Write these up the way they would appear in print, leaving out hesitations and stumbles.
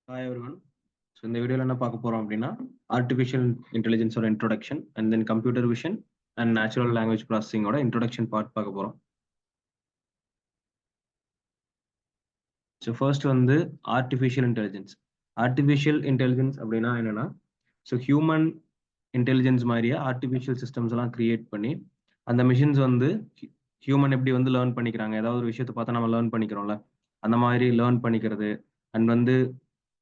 Hi everyone. இந்த வீடியோல என்ன பார்க்க போறோம் அப்படின்னா ஆர்டிஃபிஷியல் இன்டெலிஜென்ஸோட introduction and then computer vision and natural language ப்ராசஸிங்கோட இன்ட்ரோடக்ஷன் பார்ட் பார்க்க போறோம். ஸோ ஃபர்ஸ்ட் வந்து ஆர்டிஃபிஷியல் இன்டெலிஜென்ஸ். ஆர்டிஃபிஷியல் இன்டெலிஜென்ஸ் அப்படின்னா என்னன்னா, ஸோ ஹியூமன் இன்டெலிஜென்ஸ் மாதிரியே ஆர்டிஃபிஷியல் சிஸ்டம்ஸ் எல்லாம் கிரியேட் பண்ணி அந்த மிஷின்ஸ் வந்து ஹியூமன் எப்படி வந்து லேர்ன் பண்ணிக்கிறாங்க, ஏதாவது ஒரு விஷயத்தை பார்த்தா நம்ம லேர்ன் பண்ணிக்கிறோம்ல, அந்த மாதிரி லேர்ன் பண்ணிக்கிறது அண்ட் வந்து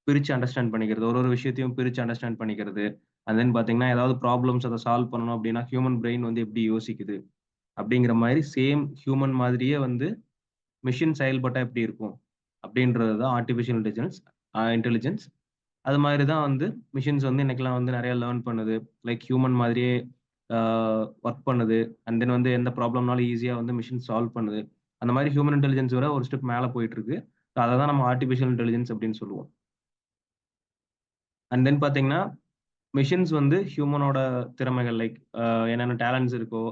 பிரிச்சு அண்டர்ஸ்டாண்ட் பண்ணிக்கிறது, ஒரு ஒரு விஷயத்தையும் பிரிச்சு அண்டர்ஸ்டாண்ட் பண்ணிக்கிறது. அண்ட் தென் பார்த்தீங்கன்னா, ஏதாவது ப்ராப்ளம்ஸ் அதை சால்வ் பண்ணணும் அப்படின்னா, ஹியூமன் பிரெயின் வந்து எப்படி யோசிக்குது அப்படிங்கிற மாதிரி சேம் ஹியூமன் மாதிரியே வந்து மிஷின் செயல்பட்டா எப்படி இருக்கும் அப்படின்றது தான் ஆர்டிஃபிஷியல் இன்டெலிஜென்ஸ். அது மாதிரி தான் வந்து மிஷின்ஸ் வந்து இன்னைக்கெல்லாம் வந்து நிறைய லேர்ன் பண்ணுது. லைக் ஹியூமன் மாதிரியே ஒர்க் பண்ணுது. அண்ட் தென் வந்து எந்த ப்ராப்ளம்னாலும் ஈஸியா வந்து மிஷின் சால்வ் பண்ணுது. அந்த மாதிரி ஹியூமன் இன்டெலிஜென்ஸ் விட ஒரு ஸ்டெப் மேல போயிட்டு இருக்கு. அதை தான் நம்ம ஆர்டிஃபிஷியல் இன்டெலிஜென்ஸ் அப்படின்னு சொல்லுவோம். அண்ட் தென் பார்த்தீங்கன்னா, மிஷின்ஸ் வந்து ஹியூமனோட திறமைகள் லைக் என்னென்ன டேலண்ட்ஸ் இருக்கோ,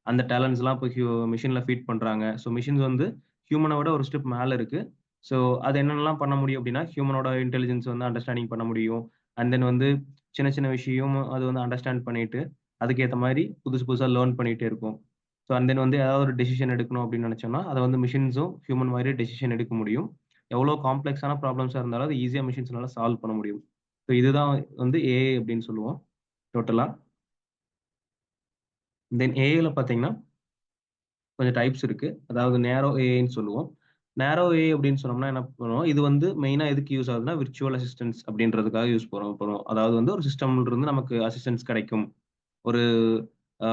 அந்த டேலண்ட்ஸ்லாம் இப்போ மிஷின்ல ஃபீட் பண்றாங்க. ஸோ மிஷின்ஸ் வந்து ஹியூமன விட ஒரு ஸ்டெப் மேல இருக்கு. ஸோ அது என்னென்னலாம் பண்ண முடியும் அப்படின்னா, ஹியூமனோட இன்டெலிஜென்ஸ் வந்து அண்டர்ஸ்டாண்டிங் பண்ண முடியும். அண்ட் தென் வந்து சின்ன சின்ன விஷயம் அது வந்து அண்டர்ஸ்டாண்ட் பண்ணிட்டு, அதுக்கேத்த மாரி புதுசு புதுசா லேர்ன் பண்ணிட்டே இருக்கும். ஸோ அண்ட் தென் வந்து ஏதாவது ஒரு டெசிஷன் எடுக்கணும் அப்படின்னு நினைச்சோம்னா, அத வந்து மிஷின்ஸும் ஹியூமன் மாரியே டெசிஷன் எடுக்க முடியும். எவ்வளோ காம்ப்ளெக்ஸான ப்ராப்ளம்ஸா இருந்தாலும், அது ஈஸியா மிஷின்ஸ்னால சால்வ் பண்ண முடியும். ஸோ இதுதான் வந்து ஏஐ அப்படின்னு சொல்லுவோம் டோட்டலா. தென் ஏஐல பார்த்தீங்கன்னா, கொஞ்சம் டைப்ஸ் இருக்கு. அதாவது நேரோ ஏஐன்னு சொல்லுவோம். நேரோ ஏஐ அப்படின்னு சொன்னோம்னா என்ன பண்ணுவோம், இது வந்து மெயினா எதுக்கு யூஸ் ஆகுதுன்னா, விர்ச்சுவல் அசிஸ்டன்ஸ் அப்படின்றதுக்காக யூஸ் பண்ணுவோம். அதாவது வந்து ஒரு சிஸ்டம்ல இருந்து நமக்கு அசிஸ்டன்ஸ் கிடைக்கும். ஒரு அ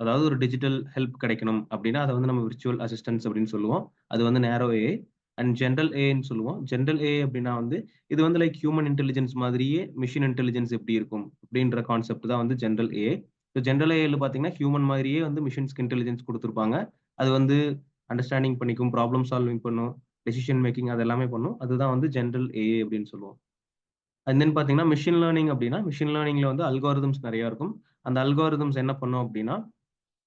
அதாவது ஒரு டிஜிட்டல் ஹெல்ப் கிடைக்கணும் அப்படின்னா, அத வந்து நம்ம விர்ச்சுவல் அசிஸ்டன்ஸ் அப்படின்னு சொல்லுவோம். அது வந்து நேரோ ஏஐ. அண்ட் ஜெனரல் ஏஐன்னு சொல்லுவோம். ஜெனரல் ஏஐ அப்படின்னா வந்து, இது வந்து லைக் ஹியூமன் இன்டெலிஜென்ஸ் மாதிரியே மெஷின் இன்டெலிஜென்ஸ் எப்படி இருக்கும் அப்படின்ற கான்செப்ட் தான் வந்து ஜெனரல் ஏஐ. ஸோ ஜெனரல் ஏஐல பார்த்தீங்கன்னா, ஹியூமன் மாதிரியே வந்து மிஷின்ஸ்க்கு இன்டெலிஜென்ஸ் குடுத்துருப்பாங்க. அது வந்து அண்டர்ஸ்டாண்டிங் பண்ணிக்கும், ப்ராப்ளம் சால்விங் பண்ணும், டெசிஷன் மேக்கிங் அது எல்லாமே பண்ணும். அதுதான் வந்து ஜெனரல் ஏஐ அப்படின்னு சொல்லுவோம். அண்ட் தென் பார்த்தீங்கன்னா, மெஷின் லேர்னிங் அப்படின்னா, மெஷின் லேர்னிங்ல வந்து அல்காரிதம்ஸ் நெறைய இருக்கும். அந்த அல்காரிதம்ஸ் என்ன பண்ணும் அப்படின்னா,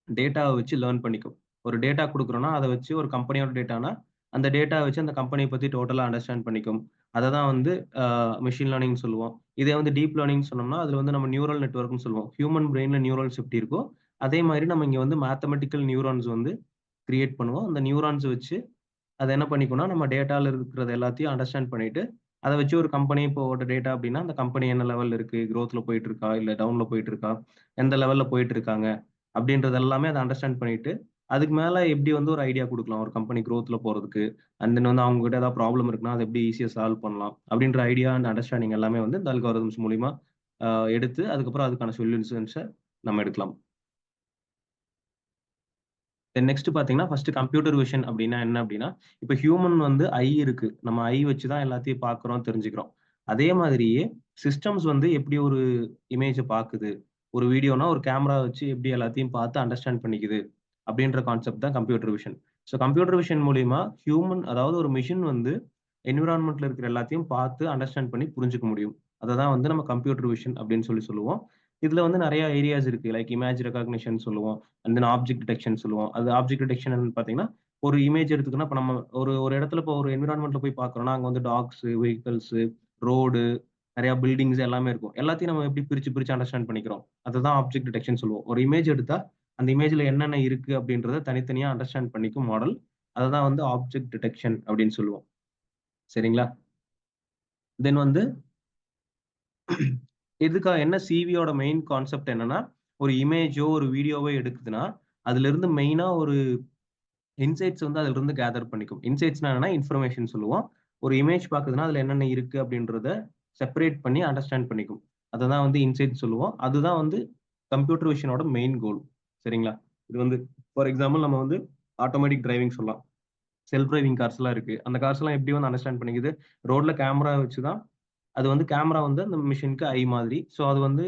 டேட்டாவ வச்சு லேர்ன் பண்ணிக்கும். ஒரு டேட்டா குடுக்குறோம்னா, அத வச்சு ஒரு கம்பெனியோட டேட்டானா, அந்த டேட்டாவ வச்சு அந்த கம்பெனிய பத்தி டோட்டலா அண்டர்ஸ்டாண்ட் பண்ணிக்கும். அததான் வந்து அ மெஷின் லேர்னிங்னு சொல்லுவோம். இதே வந்து டீப் லேர்னிங் சொன்னோம்னா, அதுல வந்து நம்ம நியூரல் நெட்வொர்க்னு சொல்லுவோம். ஹியூமன் பிரெயின்ல நியூரல்ஸ் எப்படி இருக்கோ, அதே மாரி நம்ம இங்க வந்து மேத்தமெட்டிக்கல் நியூரான்ஸ் வந்து கிரியேட் பண்ணுவோம். அந்த நியூரான்ஸ் வச்சு அது என்ன பண்ணிக்கும்னா, நம்ம டேட்டால இருக்கிறது எல்லாத்தையும் அண்டர்ஸ்டாண்ட் பண்ணிட்டு, அத வச்சு ஒரு கம்பெனி இப்போட டேட்டா அப்டின்னா, அந்த கம்பெனி என்ன லெவல்ல இருக்கு? குரோத்ல போயிட்டு இருக்கா? இல்ல டவுன்ல போயிட்டு இருக்கா? எந்த லெவல்ல போயிட்டு இருக்காங்க? அப்டின்றது எல்லாமே அத அண்டர்ஸ்டாண்ட் பண்ணிட்டு, அதுக்கு மேல எப்டி வந்து ஒரு ஐடியா குடுக்கலாம்? ஒரு கம்பெனி குரோத்ல போறதுக்கு. அண்ட் தென் வந்து அவங்க கிட்ட ஏதாவது ப்ராப்ளம் இருக்குன்னா, அத எப்டி ஈஸியா சால்வ் பண்ணலாம்? அப்டின்ற ஐடியா அண்ட் அண்டர்ஸ்டாண்டிங் எல்லாமே வந்து இந்த அல்காரிதம்ஸ் மூலியமா அ எடுத்து, அதுக்கப்புறம் அதுக்கான சொல்யூஷன்ஸ நம்ம எடுக்கலாம். தென் நெக்ஸ்ட் பார்த்தீங்கன்னா, ஃபர்ஸ்ட் கம்ப்யூட்டர் விஷன் அப்டின்னா என்ன அப்டின்னா, இப்ப ஹியூமன் வந்து ஐ இருக்கு. நம்ம ஐ வச்சு தான் எல்லாத்தையும் பார்க்குறோம், தெரிஞ்சுக்கிறோம். அதே மாதிரியே சிஸ்டம்ஸ் வந்து எப்படி ஒரு இமேஜ பாக்குது. ஒரு வீடியோனா ஒரு கேமரா வச்சு எப்படி எல்லாத்தையும் பார்த்து அண்டர்ஸ்டாண்ட் பண்ணிக்குது. அப்படின்ற கான்செப்ட் தான் computer vision. So computer vision மூலியமா ஹியூமன் அதாவது ஒரு மெஷின் வந்து என்விரான்மென்ட்ல இருக்கிற எல்லாத்தையும் பார்த்து அண்டர்ஸ்டாண்ட் பண்ணி புரிஞ்சுக்க முடியும். அததான் வந்து நம்ம கம்ப்யூட்டர் விஷன் அப்படின்னு சொல்லுவோம். இதுல வந்து நெறைய ஏரியாஸ் இருக்கு. லைக் இமேஜ் ரெகக்னிஷன் சொல்லுவோம். அண்ட் தென் ஆப்ஜெக்ட் டிடெக்ஷன் சொல்லுவோம். அது ஆப்ஜெக்ட் டிடெக்ஷன் பார்த்தீங்கன்னா, ஒரு இமேஜ் எடுத்துக்கன்னா, இப்ப நம்ம ஒரு ஒரு இடத்துல இப்போ ஒரு என்விரான்மென்ட்ல போய் பார்க்குறோம்னா, அங்க வந்து டாக்ஸ், வெஹிக்கிள்ஸ், ரோடு, நெறைய பில்டிங்ஸ் எல்லாமே இருக்கும். எல்லாத்தையும் நம்ம எப்படி பிரிச்சு பிரிச்சு அண்டர்ஸ்டாண்ட் பண்ணிக்கிறோம். அதுதான் ஆப்ஜெக்ட் டிடெக்ஷன் சொல்லுவோம். ஒரு இமேஜ் எடுத்தா, அந்த இமேஜ்ல என்னென்ன இருக்கு அப்படின்றத தனித்தனியா அண்டர்ஸ்டாண்ட் பண்ணிக்கும் மாடல். அததான் வந்து ஆப்ஜெக்ட் டிடெக்ஷன் அப்படின்னு சொல்லுவோம். சரிங்களா? தென் வந்து என்ன சிவியோட மெயின் கான்செப்ட் என்னன்னா, ஒரு இமேஜோ, ஒரு வீடியோவோ எடுக்குதுன்னா, அதிலிருந்து மெயினா ஒரு இன்சைட்ஸ் வந்து அதிலிருந்து கேதர் பண்ணிக்கும். இன்சைட்ஸ்னா என்னன்னா, இன்ஃபர்மேஷன் சொல்லுவோம். ஒரு இமேஜ் பாக்குதுன்னா, அதுல என்னென்ன இருக்கு அப்படின்றத செப்பரேட் பண்ணி அண்டர்ஸ்டாண்ட் பண்ணிக்கும். அததான் வந்து இன்சைட் சொல்லுவோம். அதுதான் வந்து கம்ப்யூட்டர் விஷனோட மெயின் கோல். சரிங்களா? இது வந்து ஃபார் எக்ஸாம்பிள் நம்ம வந்து ஆட்டோமேட்டிக் டிரைவிங் சொல்லலாம். செல்ஃப் டிரைவிங் கார்ஸ்லாம் இருக்கு. அந்த கார்ஸ்லாம் எப்படி வந்து அண்டர்ஸ்டாண்ட் பண்ணிக்குது? ரோட்ல கேமரா வச்சு தான் அது வந்து கேமரா வந்து அந்த மிஷினுக்கு ஐ மாதிரி. ஸோ அது வந்து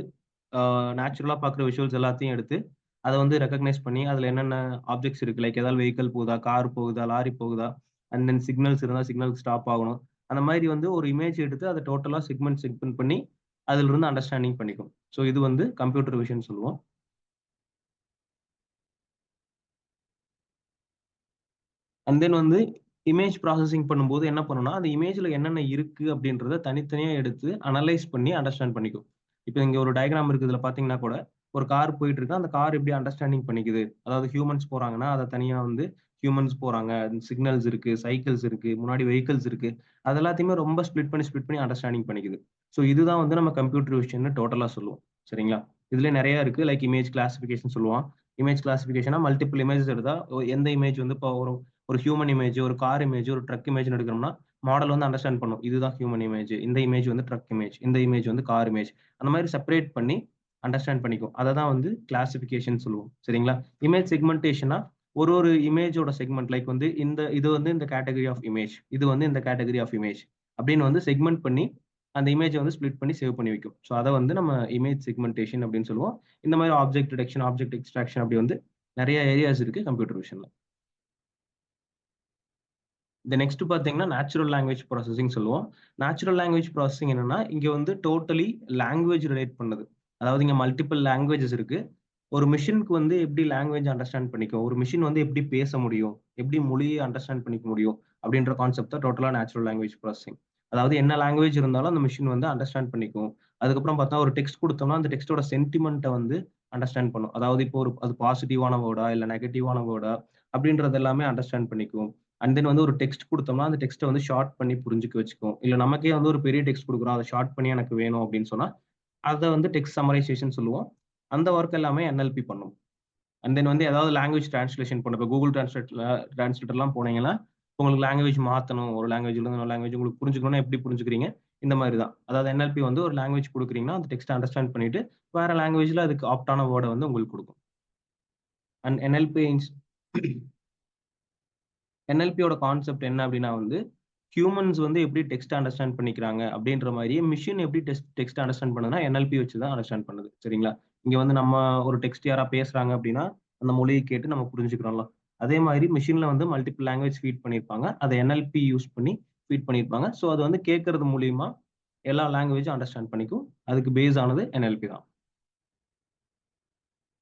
நேச்சுரலா பார்க்குற விஷுவல்ஸ் எல்லாத்தையும் எடுத்து, அத வந்து ரெகக்னைஸ் பண்ணி, அதுல என்னென்ன ஆப்ஜெக்ட்ஸ் இருக்கு. லைக் ஏதாவது வெஹிக்கிள் போகுதா, கார் போகுதா, லாரி போகுதா, அண்ட் தென் சிக்னல்ஸ் இருந்தா சிக்னலுக்கு ஸ்டாப் ஆகணும். அந்த மாதிரி வந்து ஒரு இமேஜ் எடுத்து அத டோட்டலா செக்மெண்ட் பண்ணி, அதிலிருந்து அண்டர்ஸ்டாண்டிங் பண்ணிக்கும். ஸோ இது வந்து கம்ப்யூட்டர் விஷன் சொல்லுவோம். அண்ட் தென் வந்து இமேஜ் ப்ராசஸிங் பண்ணும்போது என்ன பண்ணும்னா, அந்த இமேஜ்ல என்னென்ன இருக்கு அப்படின்றத தனித்தனியா எடுத்து அனலைஸ் பண்ணி அண்டர்ஸ்டாண்ட் பண்ணிக்கும். இப்ப இங்க ஒரு டயகிராம் இருக்கு. இதுல பார்த்தீங்கன்னா கூட, ஒரு கார் போயிட்டு இருக்கு. அந்த கார் எப்படி அண்டர்ஸ்டாண்டிங் பண்ணிக்குது. அதாவது ஹியூமன்ஸ் போறாங்கன்னா, அத தனியா வந்து ஹியூமன்ஸ் போறாங்க. சிக்னல்ஸ் இருக்கு, சைக்கிள்ஸ் இருக்கு, முன்னாடி வெஹிக்கிள்ஸ் இருக்கு. அது எல்லாத்தையுமே ரொம்ப ஸ்ப்ளிட் பண்ணி அண்டர்ஸ்டாண்டிங் பண்ணிக்குது. ஸோ இதுதான் வந்து நம்ம கம்ப்யூட்டர் விஷன்னு டோட்டலா சொல்லுவோம். சரிங்களா? இதுல நெறைய இருக்கு. லைக் இமேஜ் கிளாசிஃபிகேஷன் சொல்லுவோம். இமேஜ் கிளாசிஃபிகேஷன்னா மல்டிபிள் இமேஜஸ் எடுத்தா, எந்த இமேஜ் வந்து இப்போ ஒரு ஒரு ஹியூமன் இமேஜ், ஒரு கார் இமேஜ், ஒரு ட்ரக் இமேஜ்ன்னு எடுக்கிறோம்னா, மாடல் வந்து அண்டர்ஸ்டாண்ட் பண்ணும். இதுதான் ஹியூமன் இமேஜ். இந்த இமேஜ் வந்து ட்ரக் இமேஜ். இந்த இமேஜ் வந்து கார் இமேஜ். அந்த மாரி செப்பரேட் பண்ணி அண்டர்ஸ்டாண்ட் பண்ணிக்கும். அததான் வந்து கிளாசிஃபிகேஷன் சொல்லுவோம். சரிங்களா? இமேஜ் செக்மென்டேஷன்னா ஒரு இமேஜோட செக்மென்ட் லைக் வந்து இது வந்து இந்த கேட்டகரி ஆஃப் இமேஜ். இது வந்து இந்த கேட்டகரி ஆஃப் இமேஜ். அப்படின்னு வந்து செக்மென்ட் பண்ணி அந்த இமேஜ வந்து ஸ்ப்ளிட் பண்ணி சேவ் பண்ணி வைக்கும். ஸோ அத வந்து நம்ம இமேஜ் செக்மென்டேஷன் அப்படின்னு சொல்லுவோம். இந்த மாரி ஆப்ஜெக்ட் டிடெக்ஷன், ஆப்ஜெக்ட் எக்ஸ்ட்ராக்ஷன் அப்படி வந்து நெறைய ஏரியாஸ் இருக்கு கம்ப்யூட்டர் விஷன்ல. இந்த நெக்ஸ்ட் பார்த்தீங்கன்னா, நேச்சுரல் லாங்குவேஜ் ப்ராசஸிங் சொல்லுவோம். நேச்சுரல் லாங்குவேஜ் ப்ராசஸிங் என்னன்னா, இங்க வந்து டோட்டலி லாங்குவேஜ் ரிலேட் பண்ணது. அதாவது இங்க மல்டிபிள் லாங்குவேஜஸ் இருக்கு. ஒரு மெஷினுக்கு வந்து எப்படி லாங்குவேஜ் அண்டர்ஸ்டாண்ட் பண்ணிக்கும்? ஒரு மெஷின் வந்து எப்படி பேச முடியும்? எப்படி மொழிய அண்டர்ஸ்டாண்ட் பண்ணிக்க முடியும்? அப்படின்ற கான்செப்ட் தான் டோட்டலா நேச்சுரல் லாங்குவேஜ் ப்ராசஸிங். அதாவது என்ன லாங்குவேஜ் இருந்தாலும் அந்த மெஷின் வந்து அண்டர்ஸ்டாண்ட் பண்ணிக்கும். அதுக்கப்புறம் பார்த்தா ஒரு டெக்ஸ்ட் குடுத்தோம்னா, அந்த டெக்ஸ்ட்டோட சென்டிமென்ட்ட வந்து அண்டர்ஸ்டாண்ட் பண்ணும். அதாவது இப்போ அது பாசிட்டிவான வேர்டா? இல்ல நெகட்டிவான வேர்டா? அப்படின்றது எல்லாமே அண்டர்ஸ்டாண்ட் பண்ணிக்கும். அண்ட் தென் வந்து ஒரு டெக்ஸ்ட் குடுத்தோம்னா, அந்த டெக்ஸ்ட்ட வந்து ஷார்ட் பண்ணி புரிஞ்சுக்க வச்சுக்கும். இல்ல நமக்கே வந்து ஒரு பெரிய டெக்ஸ்ட் குடுக்குறோம். அத ஷார்ட் பண்ணி எனக்கு வேணும் அப்படின்னு சொன்னா, அத வந்து டெக்ஸ்ட் சம்மரைசேஷன் சொல்லுவோம். அந்த வொர்க் எல்லாமே NLP பண்ணும். அண்ட் தென் வந்து ஏதாவது லாங்குவேஜ் டிரான்ஸ்லேஷன் பண்ண இப்ப Google டிரான்ஸ்லேட்டர்லாம் போனீங்கன்னா, உங்களுக்கு லாங்குவேஜ் மாத்தணும். ஒரு லாங்குவேஜ்ல இருந்து இன்னொரு லாங்குவேஜ் உங்களுக்கு புரிஞ்சுக்கணும்னா எப்படி புரிஞ்சுக்கிறீங்க? இந்த மாரி தான். அதாவது NLP வந்து ஒரு லாங்குவேஜ் குடுக்குறீங்கன்னா, அந்த டெக்ஸ்ட்ட அண்டர்ஸ்டாண்ட் பண்ணிட்டு, வேற லாங்குவேஜ்ல அதுக்கு ஆப்ட்டான வேர்ட வந்து உங்களுக்கு குடுக்கும். அண்ட் NLPயோட கான்செப்ட் என்ன அப்டின்னா வந்து, ஹியூமன்ஸ் வந்து எப்படி டெக்ஸ்ட் அண்டர்ஸ்டாண்ட் பண்ணிக்கிறாங்க அப்படின்ற மாரியே, மிஷின் எப்படி டெக்ஸ்ட் அண்டர்ஸ்டாண்ட் பண்ணுதுன்னா, NLP வச்சு தான் அண்டர்ஸ்டாண்ட் பண்ணுது. சரிங்களா? இங்க வந்து நம்ம ஒரு டெக்ஸ்ட் யாரா பேசுறாங்க அப்படின்னா, அந்த மொழிய கேட்டு நம்ம புரிஞ்சுக்கிறோம்ல. அதே மாரி மெஷின்ல வந்து மல்டிபிள் லாங்குவேஜ் ஃபீட் பண்ணியிருப்பாங்க. அத NLP யூஸ் பண்ணி ஃபீட் பண்ணியிருப்பாங்க. ஸோ அது வந்து கேட்கறது மூலியமா எல்லா லாங்குவேஜும் அண்டர்ஸ்டாண்ட் பண்ணிக்கும். அதுக்கு பேஸ் ஆனது NLP தான்.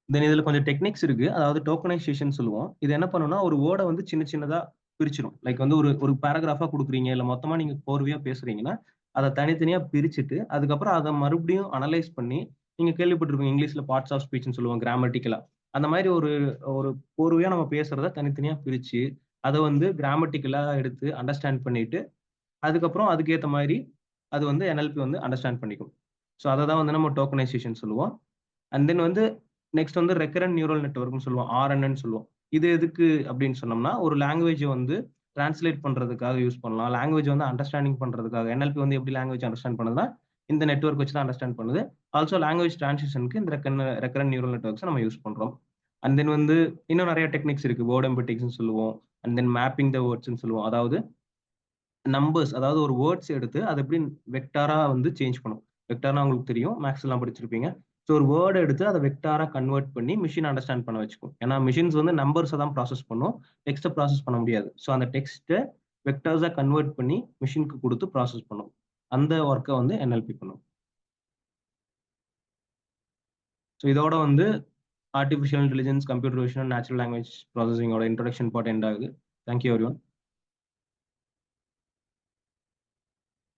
தென் இதுல கொஞ்சம் டெக்னிக்ஸ் இருக்கு. அதாவது டோக்கனைசேஷன் சொல்லுவோம். இது என்ன பண்ணும்னா, ஒரு வேர்ட வந்து சின்ன சின்னதா பிரிச்சிரும். லைக் வந்து ஒரு ஒரு பேராகிராஃபா குடுக்குறீங்க, இல்ல மொத்தமா நீங்க கோர்வையா பேசுறீங்கன்னா, அத தனித்தனியா பிரிச்சுட்டு, அதுக்கப்புறம் அத மறுபடியும் அனலைஸ் பண்ணி, நீங்க கேள்விப்பட்டிருப்பீங்க இங்கிலீஷ்ல பார்ட்ஸ் ஆஃப் ஸ்பீச்ன்னு சொல்லுவோம் கிராமட்டிக்கலா. அந்த மாரி ஒரு ஒரு கோர்வையா நம்ம பேசுறத தனித்தனியா பிரிச்சு, அத வந்து கிராமட்டிக்கலா எடுத்து அண்டர்ஸ்டாண்ட் பண்ணிட்டு, அதுக்கப்புறம் அதுக்கேத்த மாரி அது வந்து NLP வந்து அண்டர்ஸ்டாண்ட் பண்ணிக்கும். ஸோ அத தான் வந்து நம்ம டோக்கனைசேஷன் சொல்லுவோம். அண்ட் தென் வந்து நெக்ஸ்ட் வந்து ரெக்கரன்ட் நியூரல் நெட்வொர்க்னு சொல்லுவோம். RNN சொல்லுவோம். இது எதுக்கு அப்படின்னு சொன்னோம்னா, ஒரு லாங்குவேஜ வந்து டிரான்ஸ்லேட் பண்றதுக்காக யூஸ் பண்ணலாம். லாங்குவேஜ் வந்து அண்டர்ஸ்டாண்டிங் பண்றதுக்காக. NLP வந்து எப்படி லாங்குவேஜ் அண்டர்ஸ்டாண்ட் பண்ணுதுன்னா, இந்த நெட்வொர்க் வச்சு தான் அண்டர்ஸ்டாண்ட் பண்ணுது. ஆல்சோ லாங்குவேஜ் டிரான்ஸ்லேஷனுக்கு இந்த ரெக்கரன்ட் நியூரல் நெட்வொர்க்ஸ நம்ம யூஸ் பண்றோம். அண்ட் தென் வந்து இன்னும் நெறைய டெக்னிக்ஸ் இருக்கு. வேர்ட் எம்பெடிக்ஸ்ன்னு சொல்லுவோம். அண்ட் தென் மேப்பிங் த வேர்ட்ஸ்ன்னு சொல்லுவோம். அதாவது நம்பர்ஸ் அதாவது ஒரு வேர்ட்ஸ் எடுத்து அத எப்படி வெக்டாரா வந்து சேஞ்ச் பண்ணும். வெக்டார்னா உங்களுக்கு தெரியும். மேத்ஸ்லாம் படிச்சிருப்பீங்க. ஸோ ஒரு வேர்ட் எடுத்து அத வெக்டாரா கன்வெர்ட் பண்ணி மெஷின் அண்டர்ஸ்டாண்ட் பண்ண வச்சுக்கும். ஏன்னா மெஷின்ஸ் வந்து நம்பர்ஸ தான் ப்ராசஸ் பண்ணும். டெக்ஸ்ட்ட ப்ராசஸ் பண்ண முடியாது. ஸோ அந்த டெக்ஸ்ட்ட வெக்டர்ஸா கன்வெர்ட் பண்ணி மெஷினுக்கு குடுத்து ப்ராசஸ் பண்ணும். அந்த வொர்க்க வந்து NLP பண்ணும். ஸோ இதோட வந்து artificial intelligence, computer vision, natural language ப்ராசஸிங்கோட இன்ட்ரோடக்ஷன் பார்ட் எண்ட் ஆகுது. Thank you எவரிஒன்.